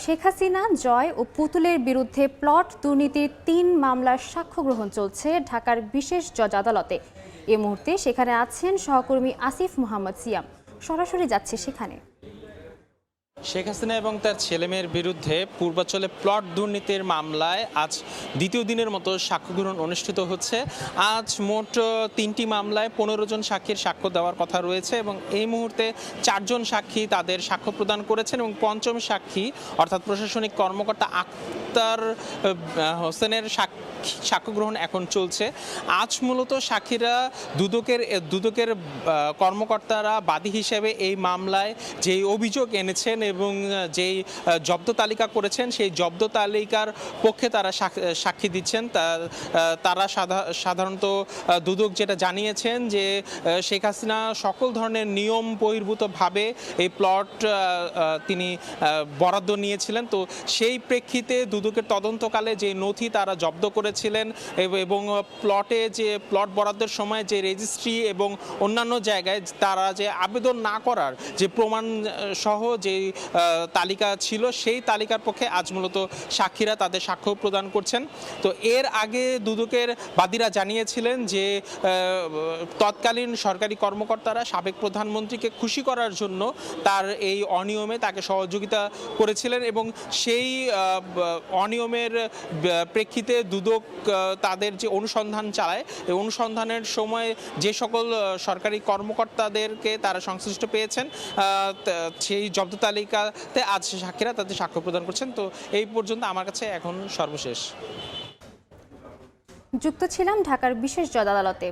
শেখ হাসিনা, জয় ও পুতুলের বিরুদ্ধে প্লট দুর্নীতির ৩ মামলার সাক্ষ্য গ্রহণ চলছে ঢাকার বিশেষ জজ আদালতে। এ মুহূর্তে সেখানে আছেন সহকর্মী আসিফ মোহাম্মদ সিয়াম। সরাসরি যাচ্ছে সেখানে। শেখ হাসিনা এবং তার ছেলেমেয়ের বিরুদ্ধে পূর্বাঞ্চলে প্লট দুর্নীতির মামলায় আজ দ্বিতীয় দিনের মতো সাক্ষ্য গ্রহণ অনুষ্ঠিত হচ্ছে। আজ মোট ৩টি মামলায় ১৫ জন সাক্ষীর সাক্ষ্য দেওয়ার কথা রয়েছে এবং এই মুহূর্তে ৪ জন সাক্ষী তাদের সাক্ষ্য প্রদান করেছেন এবং পঞ্চম সাক্ষী অর্থাৎ প্রশাসনিক কর্মকর্তা আক্তার হোসেনের সাক্ষ্য গ্রহণ এখন চলছে। আজ মূলত সাক্ষীরা দুদকের কর্মকর্তারা বাদী হিসেবে এই মামলায় যেই অভিযোগ এনেছেন এবং যেই জব্দ তালিকা করেছেন সেই জব্দ তালিকার পক্ষে তারা সাক্ষী দিচ্ছেন। তারা সাধারণত দুদক যেটা জানিয়েছেন যে শেখ হাসিনা সকল ধরনের নিয়ম বহির্ভূতভাবে এই প্লট তিনি বরাদ্দ নিয়েছিলেন। তো সেই প্রেক্ষিতে দুদকের তদন্তকালে যে নথি তারা জব্দ করেছিলেন এবং প্লট বরাদ্দের সময় যে রেজিস্ট্রি এবং অন্যান্য জায়গায় তারা যে আবেদন না করার যে প্রমাণ সহ যে তালিকা ছিল সেই তালিকার পক্ষে আজ মূলত সাক্ষীরা তাদের সাক্ষ্য প্রদান করছেন। তো এর আগে দুদকের বাদীরা জানিয়েছিলেন যে তৎকালীন সরকারি কর্মকর্তারা সাবেক প্রধানমন্ত্রীকে খুশি করার জন্য তার এই অনিয়মে তাকে সহযোগিতা করেছিলেন এবং সেই অনিয়মের প্রেক্ষিতে দুদক তাদের যে অনুসন্ধান চালায় এই অনুসন্ধানের সময় যে সকল সরকারি কর্মকর্তাদেরকে তারা সংশ্লিষ্ট পেয়েছেন সেই জব্দ তালিকাতে আজ সাক্ষীরা তাদের সাক্ষ্য প্রদান করছেন। তো এই পর্যন্ত আমার কাছে এখন সর্বশেষ। যুক্ত ছিলাম ঢাকার বিশেষ জজ আদালতে।